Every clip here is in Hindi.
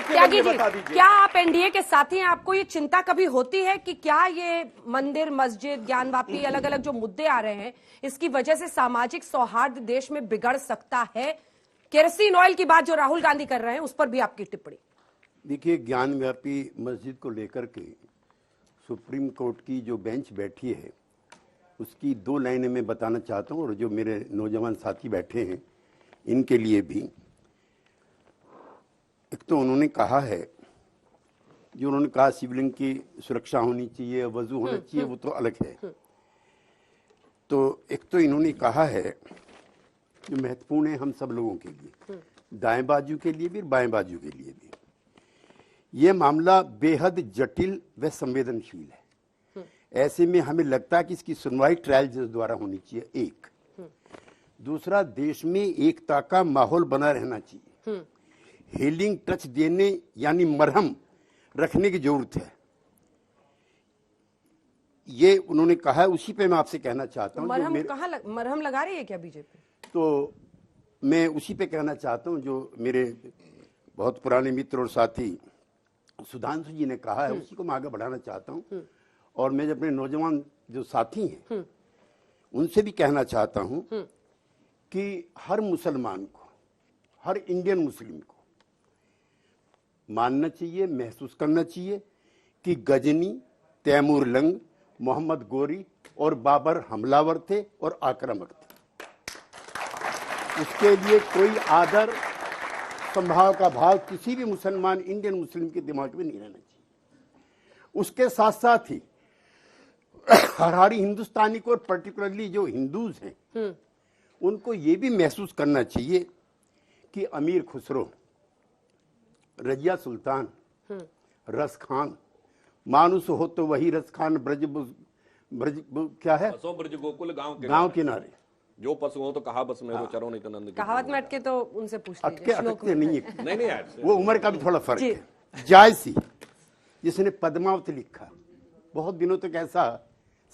त्यागी जी, क्या आप एनडीए के साथी हैं? आपको ये चिंता कभी होती है कि क्या ये मंदिर, मस्जिद, ज्ञानवापी, अलग अलग जो मुद्दे आ रहे हैं, इसकी वजह से सामाजिक सौहार्द देश में बिगड़ सकता है? केरोसिन ऑयल की बात जो राहुल गांधी कर रहे हैं, उस पर भी आपकी टिप्पणी। देखिए, ज्ञानव्यापी मस्जिद को लेकर के सुप्रीम कोर्ट की जो बेंच बैठी है, उसकी 2 लाइनें मैं बताना चाहता हूँ, और जो मेरे नौजवान साथी बैठे हैं इनके लिए भी। एक तो उन्होंने कहा है, जो उन्होंने कहा शिवलिंग की सुरक्षा होनी चाहिए, वजू होना चाहिए, वो तो अलग है। तो एक तो इन्होंने कहा है जो महत्वपूर्ण है हम सब लोगों के लिए, दाएं बाजू के लिए भी, बाएं बाजू के लिए भी, ये मामला बेहद जटिल व संवेदनशील है। ऐसे में हमें लगता है कि इसकी सुनवाई ट्रायल जज द्वारा होनी चाहिए, एक। दूसरा, देश में एकता का माहौल बना रहना चाहिए। हीलिंग टच देने यानी मरहम रखने की जरूरत है, ये उन्होंने कहा है। उसी पे मैं आपसे कहना चाहता हूँ, मरहम लगा रही है क्या बीजेपी? तो मैं उसी पे कहना चाहता हूँ जो मेरे बहुत पुराने मित्र और साथी सुधांशु जी ने कहा है, उसी को मैं आगे बढ़ाना चाहता हूँ। और मैं अपने नौजवान जो साथी हैं उनसे भी कहना चाहता हूँ कि हर मुसलमान को, हर इंडियन मुस्लिम को मानना चाहिए, महसूस करना चाहिए कि गजनी, तैमूर लंग, मोहम्मद गोरी और बाबर हमलावर थे और आक्रामक थे। उसके लिए कोई आदर, संभाव का भाव किसी भी मुसलमान, इंडियन मुस्लिम के दिमाग में नहीं रहना चाहिए। उसके साथ साथ ही हर हिंदुस्तानी को, और पर्टिकुलरली जो हिंदूज हैं, उनको ये भी महसूस करना चाहिए कि अमीर खुसरो, रजिया सुल्तान, रस खान, मानुस हो तो वही रस खान, ब्रज क्या है, ब्रज गोकुल गांव किनारे, जो पशु हो तो कहा बस में वो चरो नहीं तो नंद। कहावत में अटके तो उनसे पूछ लीजिए। अटके नहीं है, नहीं वो उम्र का भी थोड़ा फर्क है। जायसी, जिसने पद्मावत लिखा, बहुत दिनों तक ऐसा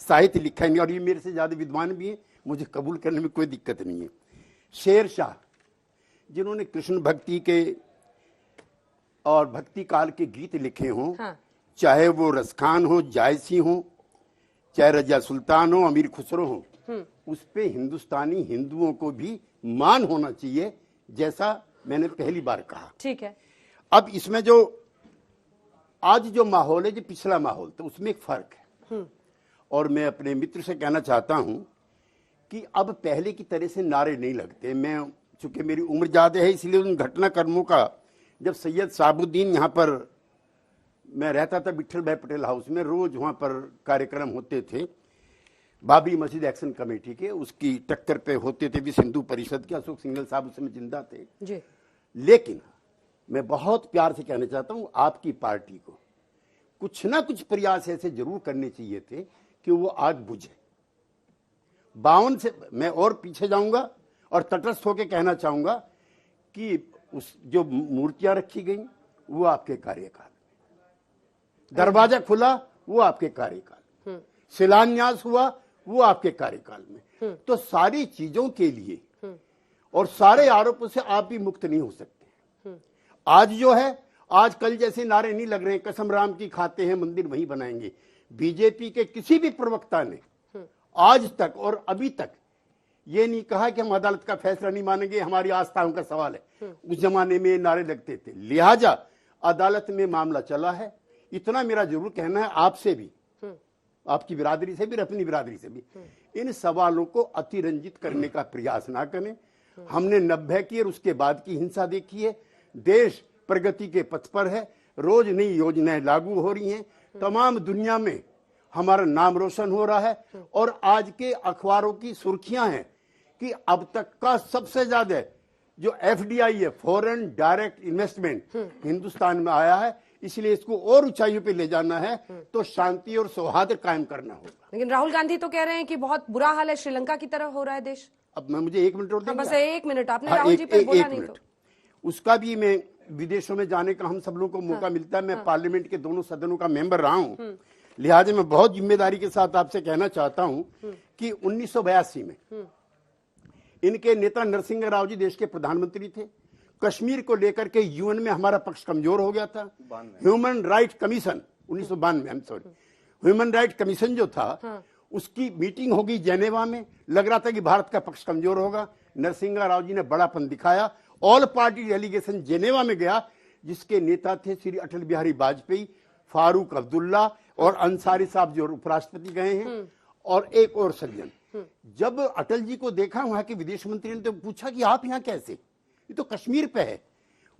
साहित्य लिखा नहीं, और ये मेरे से ज्यादा विद्वान भी है, मुझे कबूल करने में कोई दिक्कत नहीं है। शेर शाह, जिन्होंने कृष्ण भक्ति के और भक्ति काल के गीत लिखे हों, चाहे वो रसखान हो, जायसी हो, चाहे रजिया सुल्तान हो, अमीर खुसरो हो, उस पे हिंदुस्तानी हिंदुओं को भी मान होना चाहिए, जैसा मैंने पहली बार कहा। ठीक है। अब इसमें जो आज जो माहौल है, जो पिछला माहौल, तो उसमें एक फर्क है। और मैं अपने मित्र से कहना चाहता हूं कि अब पहले की तरह से नारे नहीं लगते। मैं, चूंकि मेरी उम्र ज्यादा है, इसलिए उन घटनाक्रमों का, जब सैयद साबुद्दीन यहाँ पर, मैं रहता था विठल भाई पटेल हाउस में, रोज वहां पर कार्यक्रम होते थे बाबरी मस्जिद एक्शन कमेटी के, उसकी टक्कर पे होते थे विश्व हिंदू परिषद के, अशोक सिंघल साहब उस समय जिंदा थे जी। लेकिन मैं बहुत प्यार से कहना चाहता हूं, आपकी पार्टी को कुछ ना कुछ प्रयास ऐसे जरूर करने चाहिए थे कि वो आग बुझे। 52 से मैं और पीछे जाऊंगा और तटस्थ होकर कहना चाहूंगा कि उस जो मूर्तियां रखी गई वो आपके कार्यकाल में, दरवाजा खुला वो आपके कार्यकाल, शिलान्यास हुआ वो आपके कार्यकाल में। तो सारी चीजों के लिए और सारे आरोपों से आप भी मुक्त नहीं हो सकते। आज जो है, आज कल जैसे नारे नहीं लग रहे हैं, कसम राम की खाते हैं मंदिर वहीं बनाएंगे। बीजेपी के किसी भी प्रवक्ता ने आज तक और अभी तक ये नहीं कहा कि हम अदालत का फैसला नहीं मानेंगे, हमारी आस्थाओं का सवाल है। उस जमाने में नारे लगते थे, लिहाजा अदालत में मामला चला है। इतना मेरा जरूर कहना है आपसे भी, आपकी बिरादरी से भी, अपनी बिरादरी से भी, इन सवालों को अतिरंजित करने का प्रयास ना करें। हमने 90 की और उसके बाद की हिंसा देखी है। देश प्रगति के पथ पर है, रोज नई योजनाएं लागू हो रही हैं, तमाम दुनिया में हमारा नाम रोशन हो रहा है। और आज के अखबारों की सुर्खियां हैं कि अब तक का सबसे ज्यादा जो एफडीआई है, फॉरेन डायरेक्ट इन्वेस्टमेंट, हिंदुस्तान में आया है। इसलिए इसको और ऊंचाइयों पे ले जाना है तो शांति और सौहार्द कायम करना होगा। लेकिन राहुल गांधी तो कह रहे हैं कि बहुत बुरा हाल है, श्रीलंका की तरह हो रहा है देश। अब मैं, मुझे 1 मिनट और बस 1 मिनट, आपने राहुल जी पे बोला नहीं तो उसका भी, मैं विदेशों में जाने का हम सब लोगों को मौका मिलता है। मैं पार्लियामेंट के दोनों सदनों का मेंबर रहा हूं, लिहाजा मैं बहुत जिम्मेदारी के साथ आपसे कहना चाहता हूं कि 1982 में इनके नेता नरसिंह राव जी देश के प्रधानमंत्री थे। कश्मीर को लेकर के यूएन में हमारा पक्ष कमजोर हो गया था। ह्यूमन राइट कमीशन 1992 में, ह्यूमन राइट कमीशन जो था उसकी मीटिंग होगी जेनेवा में, लग रहा था कि भारत का पक्ष कमजोर होगा। नरसिंहा राव जी ने बड़ापन दिखाया, ऑल पार्टी डेलीगेशन जेनेवा में गया, जिसके नेता थे श्री अटल बिहारी वाजपेयी, फारूक अब्दुल्ला और अंसारी साहब जो उपराष्ट्रपति गए हैं, और एक और सज्जन। जब अटल जी को देखा वहां के विदेश मंत्री ने तो पूछा कि आप यहाँ कैसे, ये तो कश्मीर पे है।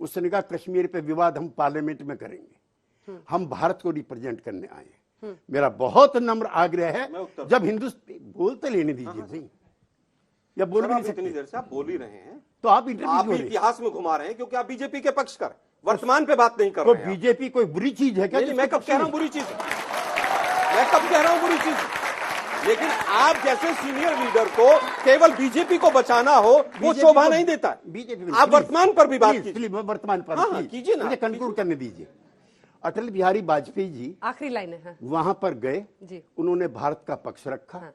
उसने कहा कश्मीर पे विवाद हम पार्लियामेंट में करेंगे, हम भारत को रिप्रेजेंट करने आए हैं। मेरा बहुत नम्र आग्रह है, जब हिंदुस्तान बोलते लेने दीजिए भाई, या बोल भी नहीं इतनी सकते देर से आप बोल ही रहे हैं तो आप आप इंटरव्यू इतिहास में घुमा रहे हैं, क्योंकि आप बीजेपी के पक्ष कर, वर्तमान पे बात नहीं कर तो रहे हैं आप। बीजेपी कोई बुरी चीज है क्या? नहीं, मैं कब कह रहा हूं बुरी चीज है? मैं कब कह रहा हूं बुरी चीज है? लेकिन आप जैसे सीनियर लीडर को केवल बीजेपी को बचाना हो, वो शोभा नहीं देता है। बीजेपी आप वर्तमान पर भी बात कीजिए। वर्तमान पर हाँ, कीजिए ना। मुझे कंक्लूड करने दीजिए। अटल बिहारी वाजपेयी जी आखिरी लाइन है। हाँ। वहां पर गए जी। उन्होंने भारत का पक्ष रखा। हाँ।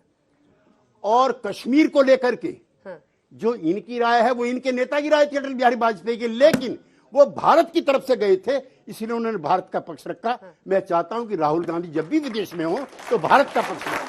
और कश्मीर को लेकर के हाँ। जो इनकी राय है वो इनके नेता की राय थी अटल बिहारी वाजपेयी की, लेकिन वो भारत की तरफ से गए थे, इसलिए उन्होंने भारत का पक्ष रखा। मैं चाहता हूं कि राहुल गांधी जब भी विदेश में हो तो भारत का पक्ष रखें।